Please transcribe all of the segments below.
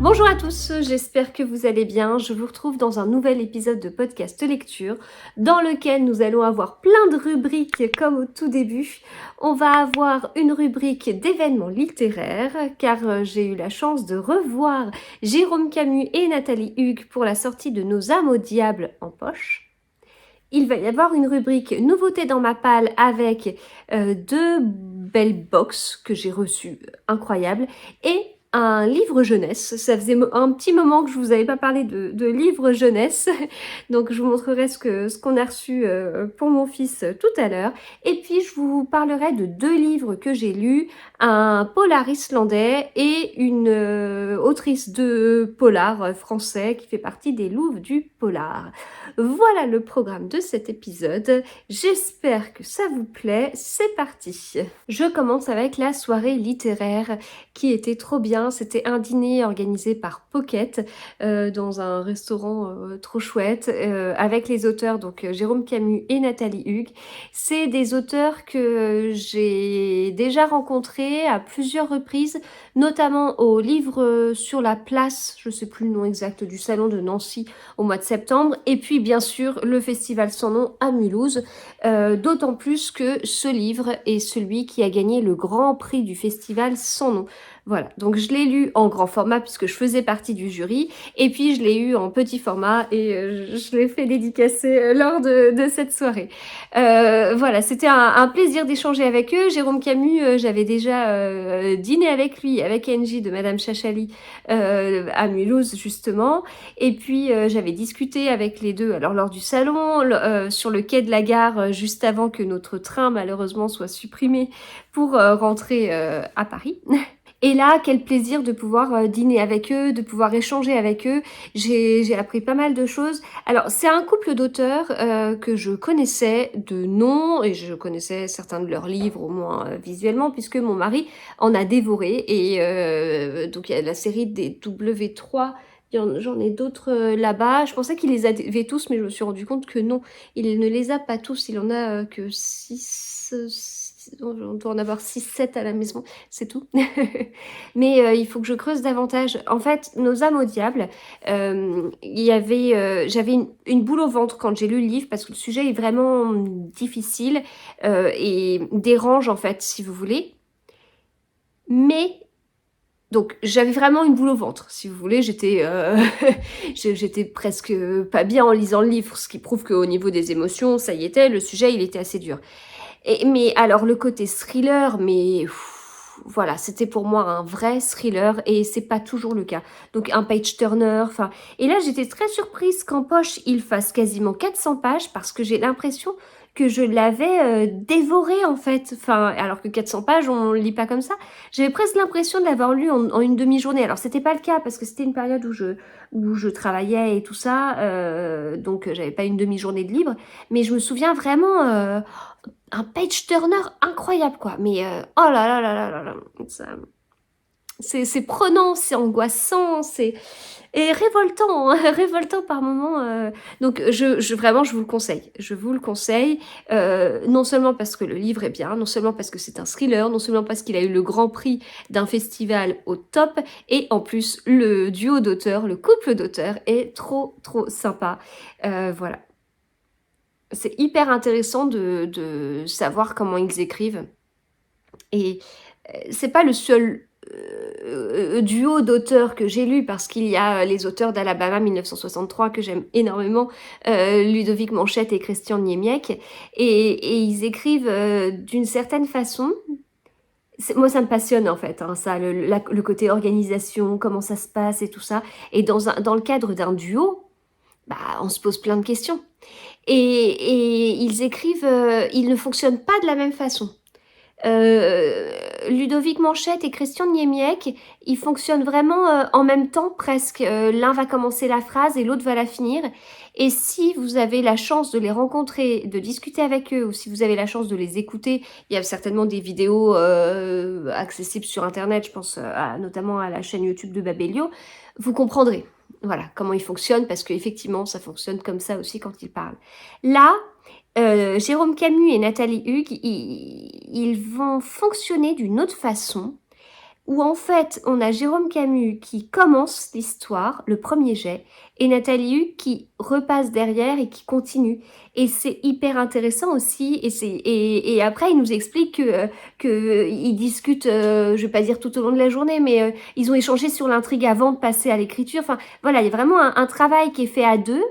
Bonjour à tous, j'espère que vous allez bien. Je vous retrouve dans un nouvel épisode de podcast lecture dans lequel nous allons avoir plein de rubriques comme au tout début. On va avoir une rubrique d'événements littéraires car j'ai eu la chance de revoir Jérôme Camus et Nathalie Hugues pour la sortie de Nos âmes au diable en poche. Il va y avoir une rubrique nouveautés dans ma palle avec deux belles box que j'ai reçues, incroyables, et un livre jeunesse. Ça faisait un petit moment que je vous avais pas parlé de livre jeunesse, donc je vous montrerai ce qu'on a reçu pour mon fils tout à l'heure. Et puis je vous parlerai de deux livres que j'ai lus, un polar islandais et une autrice de polar français qui fait partie des louves du polar. Voilà le programme de cet épisode. J'espère que ça vous plaît. C'est parti. Je commence avec la soirée littéraire qui était trop bien. C'était un dîner organisé par Pocket dans un restaurant trop chouette avec les auteurs donc Jérôme Camus et Nathalie Hugues. C'est des auteurs que j'ai déjà rencontrés à plusieurs reprises, notamment au livre sur la place, je ne sais plus le nom exact, du salon de Nancy au mois de septembre, et puis bien sûr le festival sans nom à Mulhouse, d'autant plus que ce livre est celui qui a gagné le grand prix du festival sans nom. Voilà, donc je l'ai lu en grand format puisque je faisais partie du jury, et puis je l'ai eu en petit format et je l'ai fait dédicacer lors de cette soirée. Voilà, c'était un plaisir d'échanger avec eux. Jérôme Camus, j'avais déjà dîné avec lui, avec Angie de Madame Chachali à Mulhouse justement, et puis j'avais discuté avec les deux alors lors du salon, sur le quai de la gare, juste avant que notre train malheureusement soit supprimé pour rentrer à Paris. Et là, quel plaisir de pouvoir dîner avec eux, de pouvoir échanger avec eux. J'ai appris pas mal de choses. Alors, c'est un couple d'auteurs que je connaissais de nom, et je connaissais certains de leurs livres, au moins visuellement, puisque mon mari en a dévoré. Et donc, il y a la série des W3. J'en ai d'autres là-bas. Je pensais qu'il les avait tous, mais je me suis rendu compte que non, il ne les a pas tous. Il en a que 6, on doit en avoir 6, 7 à la maison, c'est tout. Mais il faut que je creuse davantage. En fait, Nos âmes au diable, j'avais une boule au ventre quand j'ai lu le livre parce que le sujet est vraiment difficile et dérange en fait, si vous voulez. Mais donc j'avais vraiment une boule au ventre, si vous voulez. J'étais presque pas bien en lisant le livre, ce qui prouve qu'au niveau des émotions, ça y était, le sujet il était assez dur. Mais alors le côté thriller, mais voilà, c'était pour moi un vrai thriller et c'est pas toujours le cas. Donc un page turner, enfin. Et là j'étais très surprise qu'en poche il fasse quasiment 400 pages parce que j'ai l'impression que je l'avais dévoré en fait. Enfin, alors que 400 pages on lit pas comme ça. J'avais presque l'impression de l'avoir lu en une demi-journée. Alors c'était pas le cas parce que c'était une période où je travaillais et tout ça, donc j'avais pas une demi-journée de libre. Mais je me souviens vraiment un page turner incroyable quoi. Mais oh là là là là là là, c'est prenant, c'est angoissant, c'est et révoltant, hein, révoltant par moments. Donc vraiment je vous le conseille, je vous le conseille. Non seulement parce que le livre est bien, non seulement parce que c'est un thriller, non seulement parce qu'il a eu le grand prix d'un festival au top, et en plus le duo d'auteurs, le couple d'auteurs est trop sympa. Voilà. C'est hyper intéressant de savoir comment ils écrivent. Et c'est pas le seul duo d'auteurs que j'ai lu, parce qu'il y a les auteurs d'Alabama 1963 que j'aime énormément, Ludovic Manchette et Christian Niemiec, et ils écrivent d'une certaine façon. Moi, ça me passionne en fait, hein, ça, le côté organisation, comment ça se passe et tout ça. Et dans le cadre d'un duo, bah, on se pose plein de questions. Et ils écrivent, ils ne fonctionnent pas de la même façon. Ludovic Manchette et Christian Niemiec, ils fonctionnent vraiment en même temps presque. L'un va commencer la phrase et l'autre va la finir. Et si vous avez la chance de les rencontrer, de discuter avec eux, ou si vous avez la chance de les écouter, il y a certainement des vidéos accessibles sur Internet, je pense notamment à la chaîne YouTube de Babelio, vous comprendrez. Voilà, comment ils fonctionnent, parce qu'effectivement, ça fonctionne comme ça aussi quand ils parlent. Là, Jérôme Camus et Nathalie Hugues, ils vont fonctionner d'une autre façon, où en fait on a Jérôme Camus qui commence l'histoire, le premier jet, et Nathalie Hugues qui repasse derrière et qui continue. Et c'est hyper intéressant aussi. Et après, il nous explique que ils discutent, je vais pas dire tout au long de la journée, mais ils ont échangé sur l'intrigue avant de passer à l'écriture. Enfin, voilà, il y a vraiment un travail qui est fait à deux,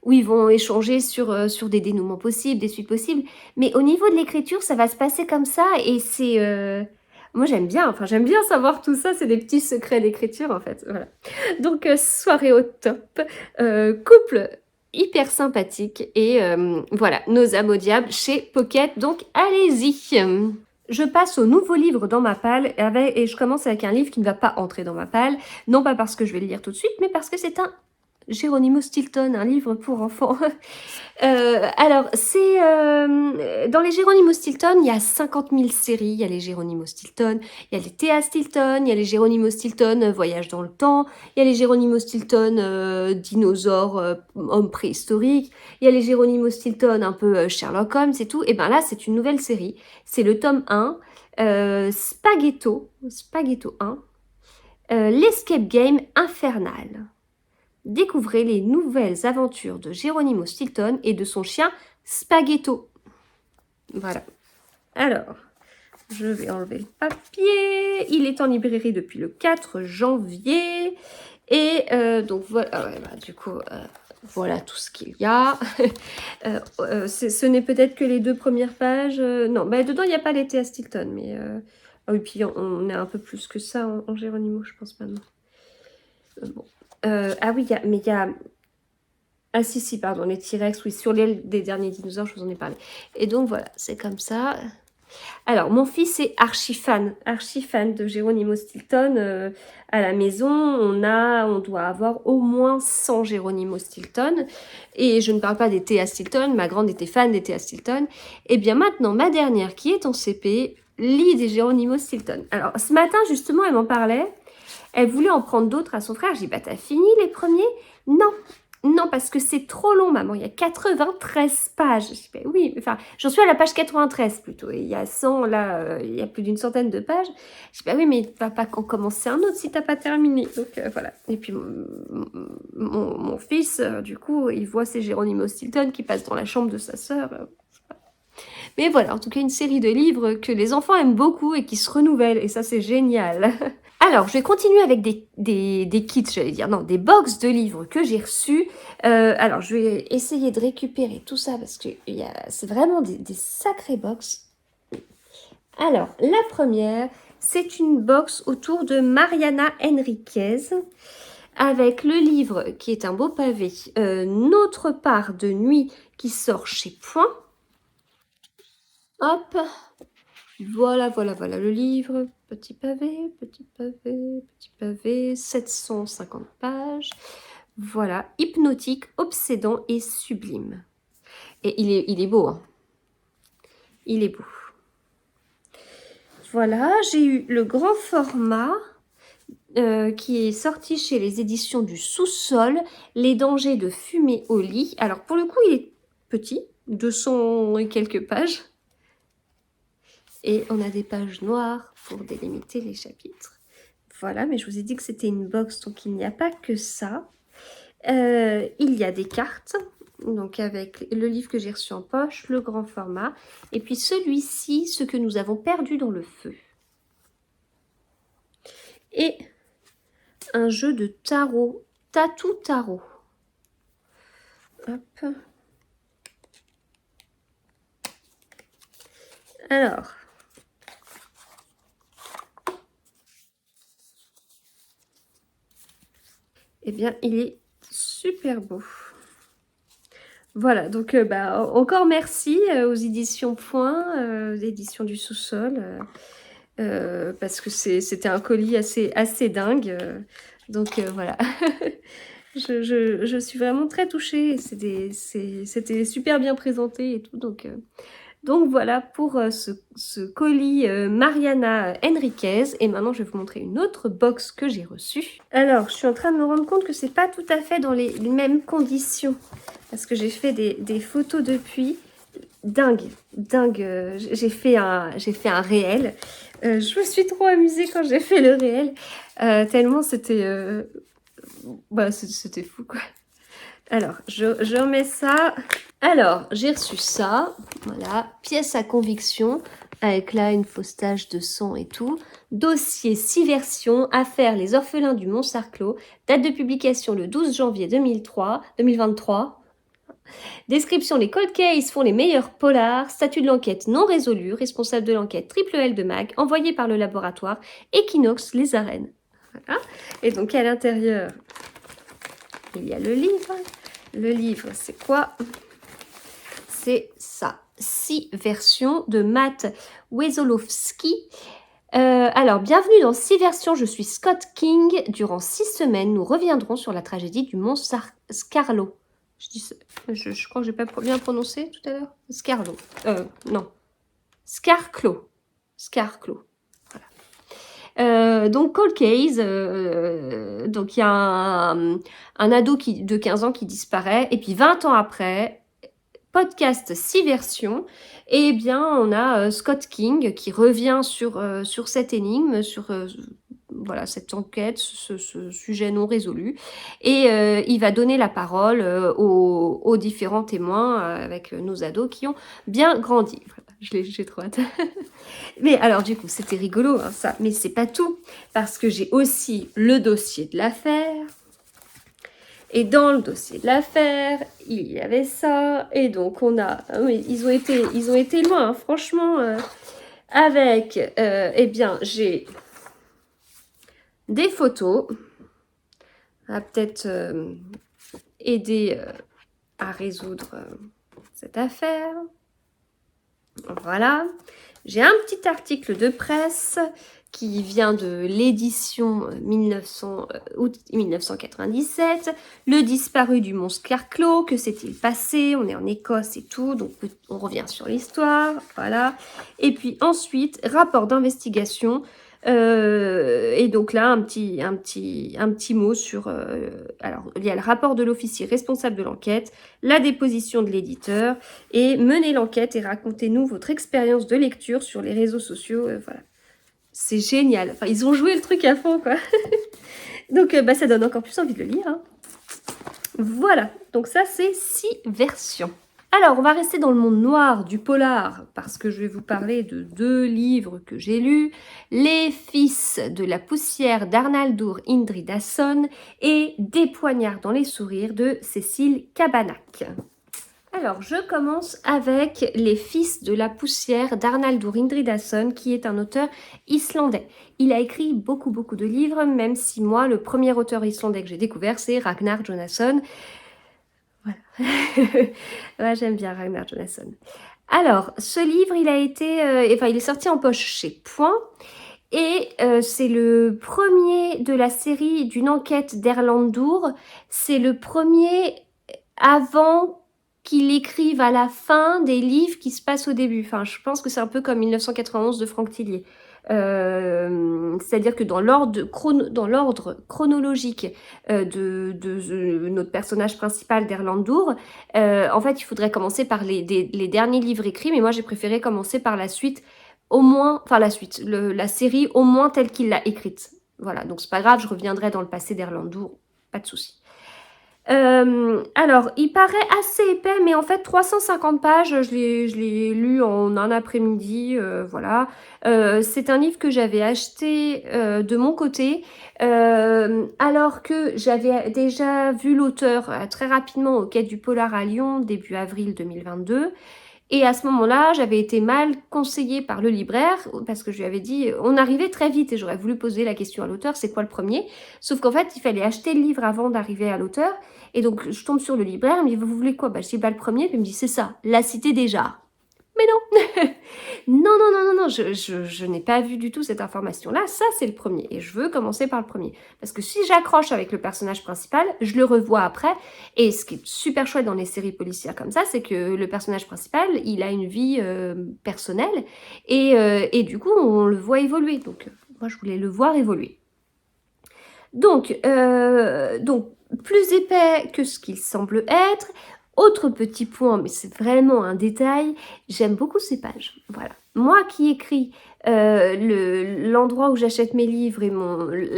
où ils vont échanger sur des dénouements possibles, des suites possibles. Mais au niveau de l'écriture, ça va se passer comme ça, et c'est... moi j'aime bien, enfin j'aime bien savoir tout ça, c'est des petits secrets d'écriture en fait, voilà. Donc soirée au top, couple hyper sympathique, et voilà, Nos âmes au diable chez Pocket, donc allez-y. Je passe au nouveau livre dans ma palle, et je commence avec un livre qui ne va pas entrer dans ma palle, non pas parce que je vais le lire tout de suite, mais parce que c'est un Geronimo Stilton, un livre pour enfants. Alors, c'est dans les Geronimo Stilton, il y a 50 000 séries. Il y a les Geronimo Stilton, il y a les Théa Stilton, il y a les Geronimo Stilton Voyage dans le temps, il y a les Geronimo Stilton dinosaures, hommes préhistoriques, il y a les Geronimo Stilton un peu Sherlock Holmes et tout. Et ben là, c'est une nouvelle série. C'est le tome 1, Spaghetto 1, l'Escape Game Infernal. Découvrez les nouvelles aventures de Geronimo Stilton et de son chien Spaghetto. Voilà. Alors, je vais enlever le papier. Il est en librairie depuis le 4 janvier. Et donc voilà, du coup, voilà tout ce qu'il y a. Ce n'est peut-être que les 2 premières pages. Non, dedans, il n'y a pas les Théa Stilton. Mais, ah oui, puis on est un peu plus que ça en Geronimo, je pense maintenant. Bon. Ah oui, il y a... Ah si, pardon, les T-Rex, oui, sur l'aile des derniers dinosaures, je vous en ai parlé. Et donc voilà, c'est comme ça. Alors, mon fils est archi fan de Geronimo Stilton. À la maison, on doit avoir au moins 100 Geronimo Stilton. Et je ne parle pas des Théa Stilton, ma grande était fan des Théa Stilton. Et bien maintenant, ma dernière, qui est en CP, lit des Geronimo Stilton. Alors, ce matin, justement, elle m'en parlait. Elle voulait en prendre d'autres à son frère. Je dis, bah t'as fini les premiers? Non, parce que c'est trop long, maman. Il y a 93 pages. Je dis, bah oui, enfin, j'en suis à la page 93 plutôt. Et il y a 100, là, il y a plus d'une centaine de pages. Je dis, bah oui, mais tu vas pas commencer un autre si t'as pas terminé. Donc voilà. Et puis mon fils, du coup, il voit ces Geronimo Stilton qui passent dans la chambre de sa sœur. Mais voilà, en tout cas, une série de livres que les enfants aiment beaucoup et qui se renouvellent. Et ça, c'est génial. Alors, je vais continuer avec des kits, j'allais dire, non, des box de livres que j'ai reçus. Alors, je vais essayer de récupérer tout ça parce que c'est vraiment des sacrés box. Alors, la première, c'est une box autour de Mariana Enriquez avec le livre qui est un beau pavé, Notre part de nuit qui sort chez Point. Hop, voilà le livre. Petit pavé, 750 pages. Voilà, hypnotique, obsédant et sublime. Et il est beau, hein. Il est beau. Voilà, j'ai eu le grand format qui est sorti chez les éditions du Sous-sol, Les dangers de fumer au lit. Alors pour le coup, il est petit, 200 et quelques pages. Et on a des pages noires pour délimiter les chapitres. Voilà, mais je vous ai dit que c'était une box, donc il n'y a pas que ça. Il y a des cartes, donc avec le livre que j'ai reçu en poche, le grand format. Et puis celui-ci, Ce que nous avons perdu dans le feu. Et un jeu de tarot, Tatou Tarot. Hop. Alors... Eh bien, il est super beau. Voilà, donc encore merci aux éditions Point, aux éditions du Sous-sol, parce que c'était un colis assez dingue. Donc voilà, je suis vraiment très touchée. C'était super bien présenté et tout, donc voilà pour ce colis Mariana Enriquez. Et maintenant, je vais vous montrer une autre box que j'ai reçue. Alors, je suis en train de me rendre compte que c'est pas tout à fait dans les mêmes conditions. Parce que j'ai fait des photos depuis. dingue, j'ai fait un réel. Je me suis trop amusée quand j'ai fait le réel, tellement c'était c'était fou quoi. Alors, je remets ça. Alors, j'ai reçu ça, voilà, pièce à conviction, avec là une fausse tache de sang et tout. Dossier 6 versions, affaire Les Orphelins du Mont-Sarclos, date de publication le 12 janvier 2023. Description, les cold cases font les meilleurs polars, statut de l'enquête non résolu, responsable de l'enquête Triple L de MAG, envoyé par le laboratoire Equinox Les Arènes. Voilà. Et donc à l'intérieur, il y a le livre. Le livre, c'est quoi? C'est ça. 6 versions de Matt Wesolowski. Alors, bienvenue dans 6 versions. Je suis Scott King. Durant 6 semaines, nous reviendrons sur la tragédie du mont Scarlo. Je crois que je n'ai pas bien prononcé tout à l'heure. Scarlo. Non. Scarclo. Voilà. Donc, Cold Case, donc il y a un ado de 15 ans qui disparaît, et puis 20 ans après, podcast 6 versions, et bien on a Scott King qui revient sur cette énigme, sur voilà, cette enquête, ce sujet non résolu, et il va donner la parole aux différents témoins avec nos ados qui ont bien grandi. Voilà, j'ai trop hâte. Mais alors du coup, c'était rigolo hein, ça, mais c'est pas tout, parce que j'ai aussi le dossier de l'affaire. Et dans le dossier de l'affaire, il y avait ça. Et donc on a, oui, ils ont été loin, hein, franchement. Avec, eh bien, j'ai des photos. Ça va peut-être aider à résoudre cette affaire. Voilà. J'ai un petit article de presse qui vient de l'édition août 1997. Le disparu du mont Scarclo, que s'est-il passé? On est en Écosse et tout, donc on revient sur l'histoire, voilà. Et puis ensuite, rapport d'investigation. Et donc là, un petit mot sur... alors, il y a le rapport de l'officier responsable de l'enquête, la déposition de l'éditeur, et menez l'enquête et racontez-nous votre expérience de lecture sur les réseaux sociaux. Voilà. C'est génial. Enfin, ils ont joué le truc à fond, quoi. Donc, ça donne encore plus envie de le lire. Hein. Voilà. Donc ça, c'est 6 versions. Alors, on va rester dans le monde noir du polar, parce que je vais vous parler de 2 livres que j'ai lus. Les Fils de la poussière d'Arnaldur Indridason et Des poignards dans les sourires de Cécile Cabanach. Alors, je commence avec Les Fils de la poussière d'Arnaldur Indridason, qui est un auteur islandais. Il a écrit beaucoup de livres, même si moi, le premier auteur islandais que j'ai découvert, c'est Ragnar Jonasson. Voilà. Ouais, j'aime bien Ragnar Jonasson. Alors, ce livre, il est sorti en poche chez Point. Et c'est le premier de la série d'une enquête d'Erlendur. C'est le premier avant qu'il écrive à la fin des livres qui se passent au début. Enfin, je pense que c'est un peu comme 1991 de Franck Tillier. C'est-à-dire que dans l'ordre chronologique de notre personnage principal d'Erlendur, en fait, il faudrait commencer par les derniers livres écrits, mais moi j'ai préféré commencer par la suite, au moins, enfin la série au moins telle qu'il l'a écrite. Voilà, donc c'est pas grave, je reviendrai dans le passé d'Erlendur, pas de souci. Alors, il paraît assez épais, mais en fait, 350 pages, je l'ai lu en un après-midi, voilà. C'est un livre que j'avais acheté de mon côté, alors que j'avais déjà vu l'auteur très rapidement au Quai du Polar à Lyon, début avril 2022. Et à ce moment-là, j'avais été mal conseillée par le libraire parce que je lui avais dit, on arrivait très vite et j'aurais voulu poser la question à l'auteur, c'est quoi le premier? Sauf qu'en fait, il fallait acheter le livre avant d'arriver à l'auteur. Et donc, je tombe sur le libraire, il me dit, vous voulez quoi? Je dis, le premier. Puis il me dit, c'est ça, La Cité des Jarres. Mais non. non, je n'ai pas vu du tout cette information-là. Ça, c'est le premier. Et je veux commencer par le premier. Parce que si j'accroche avec le personnage principal, je le revois après. Et ce qui est super chouette dans les séries policières comme ça, c'est que le personnage principal, il a une vie personnelle. Et du coup, on le voit évoluer. Donc, moi, je voulais le voir évoluer. Donc plus épais que ce qu'il semble être. Autre petit point, mais c'est vraiment un détail, j'aime beaucoup ces pages. Voilà. Moi qui écris l'endroit où j'achète mes livres et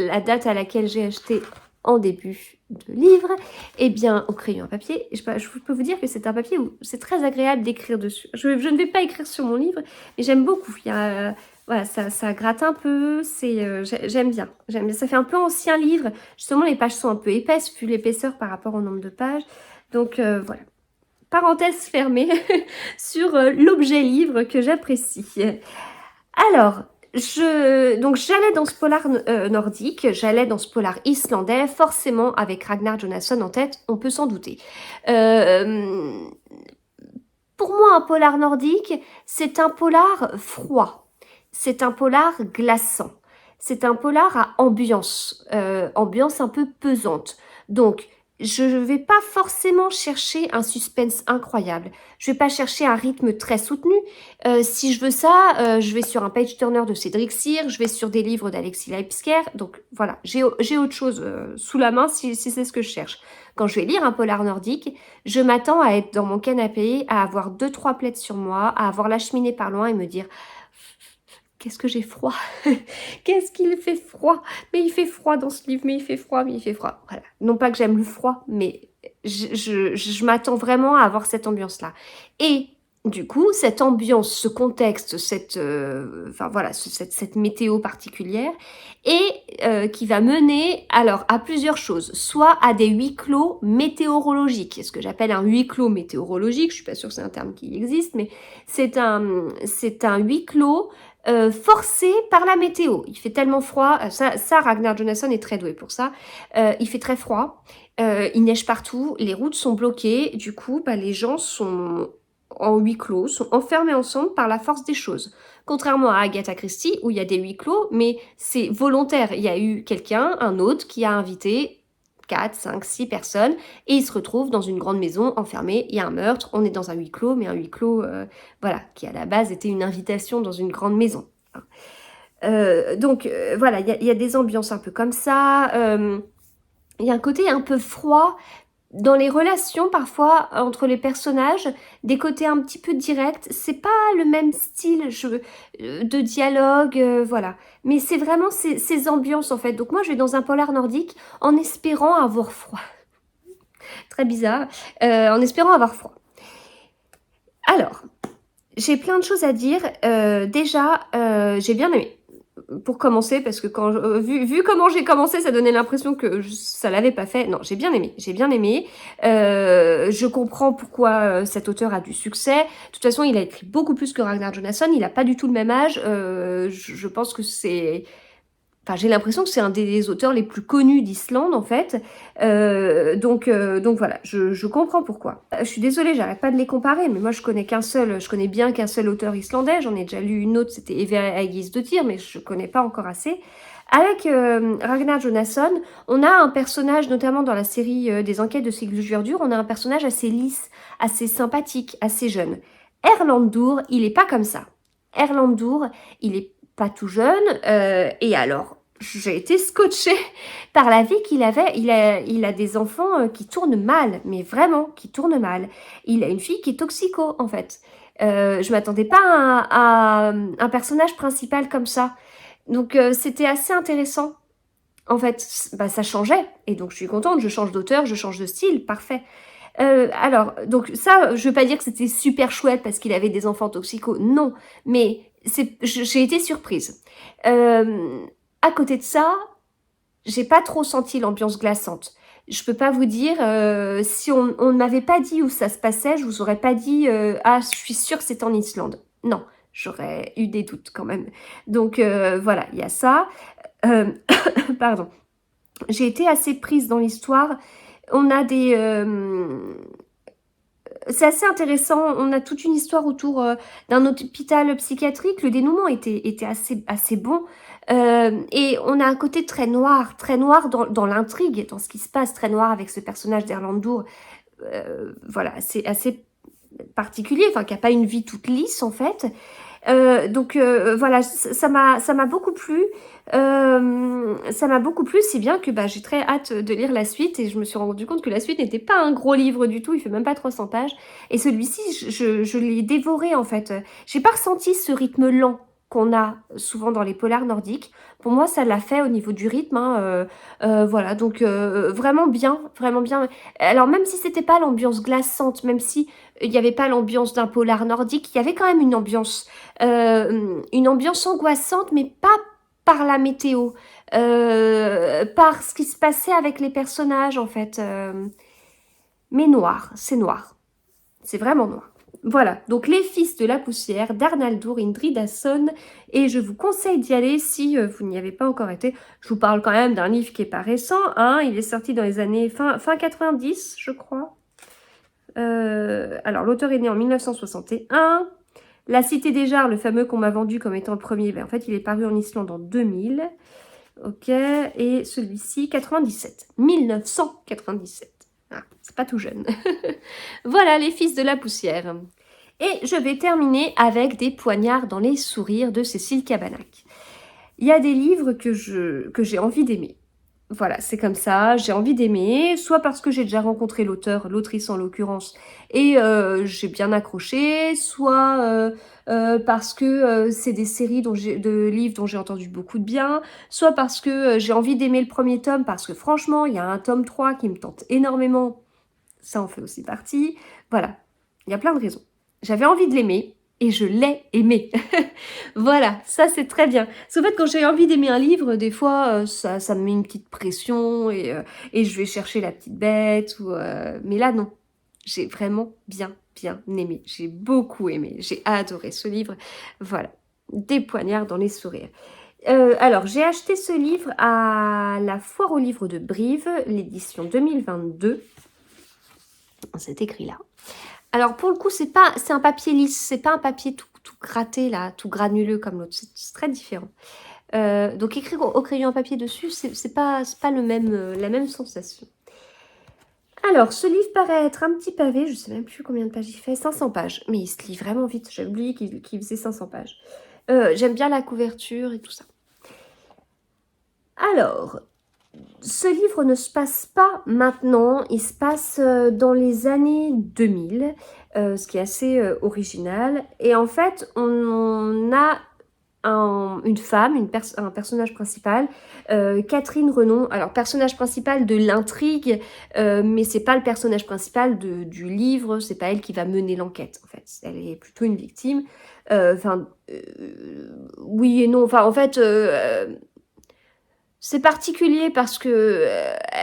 la date à laquelle j'ai acheté en début de livre, eh bien, au crayon à papier, je peux vous dire que c'est un papier où c'est très agréable d'écrire dessus. Je ne vais pas écrire sur mon livre, mais j'aime beaucoup. Voilà, ça gratte un peu, j'aime bien. Ça fait un peu ancien livre. Justement, les pages sont un peu épaisses, vu l'épaisseur par rapport au nombre de pages. Donc, voilà. Parenthèse fermée sur l'objet livre que j'apprécie. Alors, donc j'allais dans ce polar nordique, j'allais dans ce polar islandais, forcément avec Ragnar Jonasson en tête, on peut s'en douter. Pour moi, un polar nordique, c'est un polar froid, c'est un polar glaçant, c'est un polar à ambiance un peu pesante. Donc, je ne vais pas forcément chercher un suspense incroyable. Je ne vais pas chercher un rythme très soutenu. Si je veux ça, je vais sur un page-turner de Cédric Cyr, je vais sur des livres d'Alexis Leipzger. Donc voilà, j'ai autre chose sous la main si c'est ce que je cherche. Quand je vais lire un polar nordique, je m'attends à être dans mon canapé, à avoir 2-3 plaids sur moi, à avoir la cheminée par loin et me dire qu'est-ce que j'ai froid. Qu'est-ce qu'il fait froid. Mais il fait froid dans ce livre, mais il fait froid, mais il fait froid. Voilà. Non pas que j'aime le froid, mais je m'attends vraiment à avoir cette ambiance-là. Et du coup, cette ambiance, ce contexte, cette météo particulière, et qui va mener alors à plusieurs choses, soit à des huis clos météorologiques, ce que j'appelle un huis clos météorologique. Je suis pas sûre que c'est un terme qui existe, mais c'est un huis clos forcé par la météo. Il fait tellement froid, ça Ragnar Jonasson est très doué pour ça. Il fait très froid, il neige partout, les routes sont bloquées, du coup les gens sont en huis clos, sont enfermés ensemble par la force des choses. Contrairement à Agatha Christie où il y a des huis clos, mais c'est volontaire. Il y a eu quelqu'un, un hôte, qui a invité 4, 5, 6 personnes et ils se retrouvent dans une grande maison enfermés, il y a un meurtre, on est dans un huis clos, mais un huis clos qui à la base était une invitation dans une grande maison. Voilà, il y a des ambiances un peu comme ça, il y a un côté un peu froid dans les relations parfois entre les personnages, des côtés un petit peu directs, c'est pas le même style de dialogue, voilà. Mais c'est vraiment ces ambiances en fait. Donc moi je vais dans un polar nordique en espérant avoir froid. Très bizarre, en espérant avoir froid. Alors, j'ai plein de choses à dire. Déjà, j'ai bien aimé. Pour commencer, parce que vu comment j'ai commencé, ça donnait l'impression que ça l'avait pas fait. Non, j'ai bien aimé. Je comprends pourquoi cet auteur a du succès. De toute façon, il a écrit beaucoup plus que Ragnar Jonasson. Il a pas du tout le même âge. Je pense que c'est... Enfin, j'ai l'impression que c'est un des auteurs les plus connus d'Islande, en fait. Donc voilà, je comprends pourquoi. Je suis désolée, j'arrête pas de les comparer, mais moi je connais bien qu'un seul auteur islandais. J'en ai déjà lu une autre, c'était Eva Egisdottir, mais je connais pas encore assez. Avec Ragnar Jonasson, on a un personnage, notamment dans la série des enquêtes de Sigurdur, on a un personnage assez lisse, assez sympathique, assez jeune. Erlendur, il est pas comme ça. Erlendur, il est pas tout jeune, et alors j'ai été scotchée par la vie qu'il avait. Il a des enfants qui tournent mal, mais vraiment qui tournent mal. Il a une fille qui est toxico en fait. Je m'attendais pas à un personnage principal comme ça. Donc c'était assez intéressant. En fait, ça changeait. Et donc je suis contente, je change d'auteur, je change de style, parfait. Alors, donc ça, je veux pas dire que c'était super chouette parce qu'il avait des enfants toxicos, non. Mais j'ai été surprise. À côté de ça, j'ai pas trop senti l'ambiance glaçante. Je peux pas vous dire, si on ne m'avait pas dit où ça se passait, je vous aurais pas dit ah, je suis sûre que c'est en Islande. Non, j'aurais eu des doutes quand même. Donc voilà, il y a ça. Pardon. J'ai été assez prise dans l'histoire. On a des... c'est assez intéressant, on a toute une histoire autour d'un hôpital psychiatrique, le dénouement était assez bon, et on a un côté très noir dans l'intrigue, dans ce qui se passe, très noir avec ce personnage d'Erlendur, voilà, c'est assez particulier, enfin qui n'a pas une vie toute lisse en fait, Voilà, ça m'a beaucoup plu. Ça m'a beaucoup plu, si bien que j'ai très hâte de lire la suite et je me suis rendu compte que la suite n'était pas un gros livre du tout, il fait même pas 300 pages. Et celui-ci, je l'ai dévoré en fait. J'ai pas ressenti ce rythme lent qu'on a souvent dans les polars nordiques. Pour moi, ça l'a fait au niveau du rythme. Voilà, donc vraiment bien, vraiment bien. Alors même si c'était pas l'ambiance glaçante, même si il n'y avait pas l'ambiance d'un polar nordique, il y avait quand même une ambiance angoissante, mais pas par la météo, par ce qui se passait avec les personnages en fait. Mais noir, c'est noir. C'est vraiment noir. Voilà, donc Les Fils de la Poussière d'Arnaldur Indridason, et je vous conseille d'y aller si vous n'y avez pas encore été. Je vous parle quand même d'un livre qui est pas récent, hein. Il est sorti dans les années fin 90, je crois. Alors, l'auteur est né en 1961. La Cité des Jarres, le fameux qu'on m'a vendu comme étant le premier, en fait, il est paru en Islande en 2000. Ok, et celui-ci, 97. 1997. Ah, c'est pas tout jeune. Voilà, Les Fils de la Poussière. Et je vais terminer avec Des poignards dans les sourires de Cécile Cabannac. Il y a des livres que j'ai envie d'aimer. Voilà, c'est comme ça, j'ai envie d'aimer, soit parce que j'ai déjà rencontré l'auteur, l'autrice en l'occurrence, et j'ai bien accroché, soit parce que c'est des séries de livres dont j'ai entendu beaucoup de bien, soit parce que j'ai envie d'aimer le premier tome, parce que franchement, il y a un tome 3 qui me tente énormément, ça en fait aussi partie. Voilà, il y a plein de raisons. J'avais envie de l'aimer, et je l'ai aimé. Voilà, ça c'est très bien. Parce qu'en fait, quand j'ai envie d'aimer un livre, des fois, ça me met une petite pression et je vais chercher la petite bête. Mais là, non. J'ai vraiment bien aimé. J'ai beaucoup aimé. J'ai adoré ce livre. Voilà, Des poignards dans les sourires. Alors, j'ai acheté ce livre à la Foire aux livres de Brive, l'édition 2022. C'est écrit là. Alors pour le coup, c'est un papier lisse, c'est pas un papier tout gratté là, tout granuleux comme l'autre, c'est très différent. Donc écrire au crayon à papier dessus, c'est pas la même sensation. Alors, ce livre paraît être un petit pavé, je sais même plus combien de pages il fait, 500 pages, mais il se lit vraiment vite, j'ai oublié qu'il faisait 500 pages. J'aime bien la couverture et tout ça. Alors, ce livre ne se passe pas maintenant, il se passe dans les années 2000, ce qui est assez original. Et en fait, on a une femme, un personnage principal, Catherine Renon. Alors, personnage principal de l'intrigue, mais c'est pas le personnage principal du livre, c'est pas elle qui va mener l'enquête, en fait. Elle est plutôt une victime. Oui et non. Enfin, en fait... c'est particulier parce que,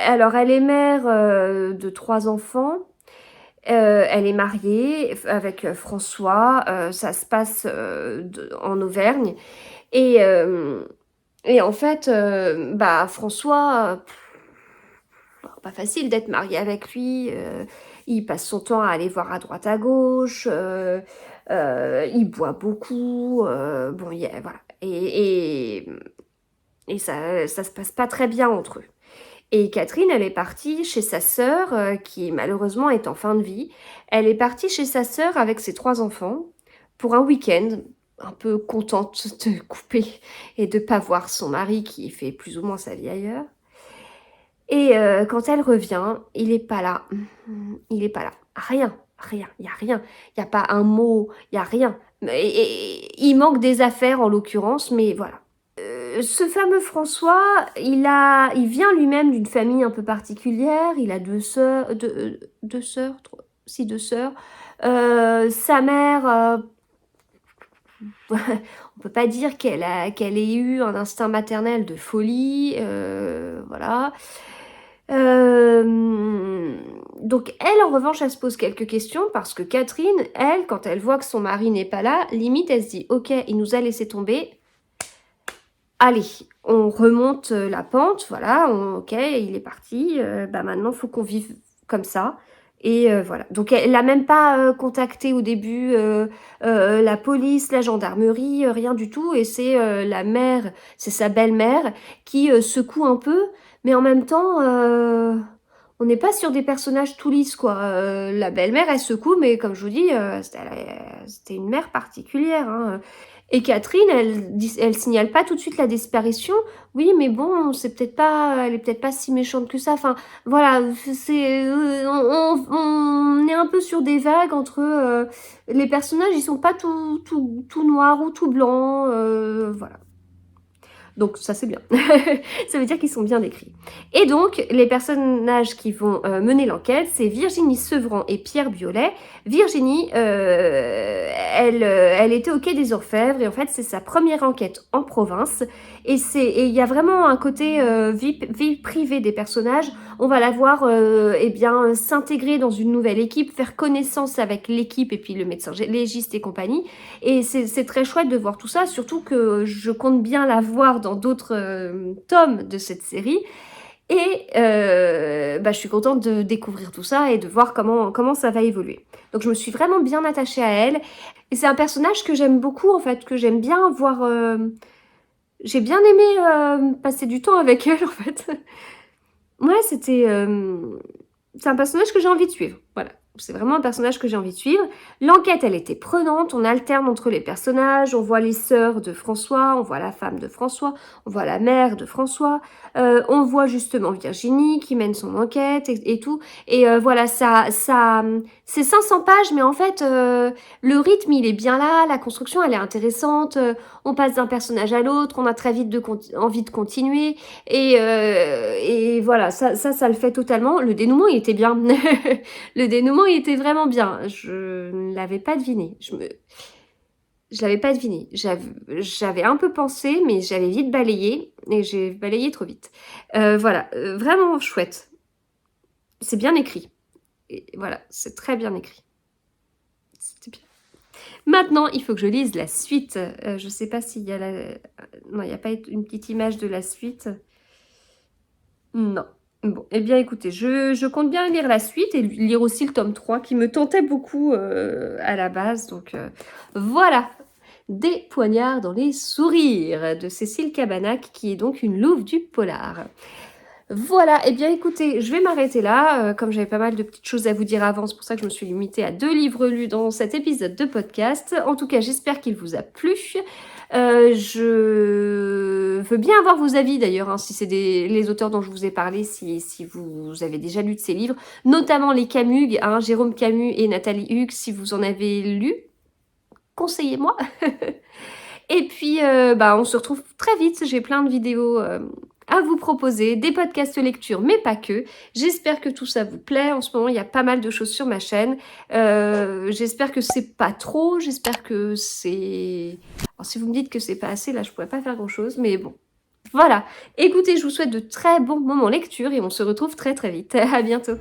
alors elle est mère de 3 enfants, elle est mariée avec François, ça se passe en Auvergne, et, en fait, François, pas facile d'être marié avec lui, il passe son temps à aller voir à droite à gauche, il boit beaucoup, voilà, et ça se passe pas très bien entre eux. Et Catherine, elle est partie chez sa sœur, qui malheureusement est en fin de vie. Elle est partie chez sa sœur avec ses 3 enfants pour un week-end, un peu contente de couper et de pas voir son mari qui fait plus ou moins sa vie ailleurs. Et quand elle revient, il est pas là. Il est pas là. Rien, il y a rien. Il y a pas un mot, il y a rien. Et il manque des affaires en l'occurrence, mais voilà. Ce fameux François, il vient lui-même d'une famille un peu particulière. Il a 2 sœurs, deux sœurs, deux sœurs. Sa mère, on peut pas dire qu'elle ait eu un instinct maternel de folie, voilà. Donc elle, en revanche, elle se pose quelques questions parce que Catherine, elle, quand elle voit que son mari n'est pas là, limite, elle se dit « Ok, il nous a laissé tomber. Allez, on remonte la pente, voilà, ok, il est parti, maintenant, il faut qu'on vive comme ça. » Et voilà. Donc elle n'a même pas contacté au début la police, la gendarmerie, rien du tout. Et c'est la mère, c'est sa belle-mère qui secoue un peu, mais en même temps, on n'est pas sur des personnages tout lisses, quoi. La belle-mère, elle secoue, mais comme je vous dis, c'était une mère particulière, hein. Et Catherine, elle signale pas tout de suite la disparition. Oui, mais bon, elle est peut-être pas si méchante que ça. Enfin, voilà, on est un peu sur des vagues entre les personnages, ils sont pas tout noirs ou tout blancs, voilà. Donc ça c'est bien. Ça veut dire qu'ils sont bien décrits. Et donc les personnages qui vont mener l'enquête, c'est Virginie Sevran et Pierre Biolay. Virginie, elle était au Quai des Orfèvres et en fait c'est sa première enquête en province. Et il y a vraiment un côté vie privée des personnages. On va la voir eh bien s'intégrer dans une nouvelle équipe, faire connaissance avec l'équipe et puis le médecin légiste et compagnie. Et c'est très chouette de voir tout ça, surtout que je compte bien la voir dans d'autres tomes de cette série. Et je suis contente de découvrir tout ça et de voir comment ça va évoluer. Donc je me suis vraiment bien attachée à elle. Et c'est un personnage que j'aime beaucoup, en fait, que j'aime bien voir... J'ai bien aimé passer du temps avec elle, en fait. Ouais, c'est un personnage que j'ai envie de suivre. Voilà. C'est vraiment un personnage que j'ai envie de suivre. L'enquête, elle était prenante. On alterne entre les personnages. On voit les sœurs de François. On voit la femme de François. On voit la mère de François. On voit justement Virginie qui mène son enquête et tout. Et voilà, c'est 500 pages, mais en fait, le rythme, il est bien là. La construction, elle est intéressante. On passe d'un personnage à l'autre. On a très vite envie de continuer. Et voilà, ça le fait totalement. Le dénouement, il était bien. Le dénouement, il était vraiment bien. Je ne l'avais pas deviné. Je l'avais pas deviné. J'avais un peu pensé, mais j'avais vite balayé. Et j'ai balayé trop vite. Voilà, vraiment chouette. C'est bien écrit. Et voilà, c'est très bien écrit. C'était bien. Maintenant, il faut que je lise la suite. Je sais pas s'il y a non, il n'y a pas une petite image de la suite. Non. Bon, eh bien écoutez, je compte bien lire la suite et lire aussi le tome 3 qui me tentait beaucoup à la base. Donc voilà, Des poignards dans les sourires de Cécile Cabanac qui est donc une louve du polar. Voilà, eh bien écoutez, je vais m'arrêter là. Comme j'avais pas mal de petites choses à vous dire avant, c'est pour ça que je me suis limitée à 2 livres lus dans cet épisode de podcast. En tout cas, j'espère qu'il vous a plu. Je veux bien avoir vos avis d'ailleurs, hein, si c'est les auteurs dont je vous ai parlé, si vous avez déjà lu de ces livres, notamment les Camus, hein, Jérôme Camus et Nathalie Hugues, si vous en avez lu, conseillez-moi. Et puis, on se retrouve très vite. J'ai plein de vidéos à vous proposer, des podcasts lecture, mais pas que. J'espère que tout ça vous plaît. En ce moment, il y a pas mal de choses sur ma chaîne. J'espère que c'est pas trop. J'espère que c'est... Alors, si vous me dites que c'est pas assez, là, je pourrais pas faire grand-chose. Mais bon, voilà. Écoutez, je vous souhaite de très bons moments lecture et on se retrouve très très vite. À bientôt.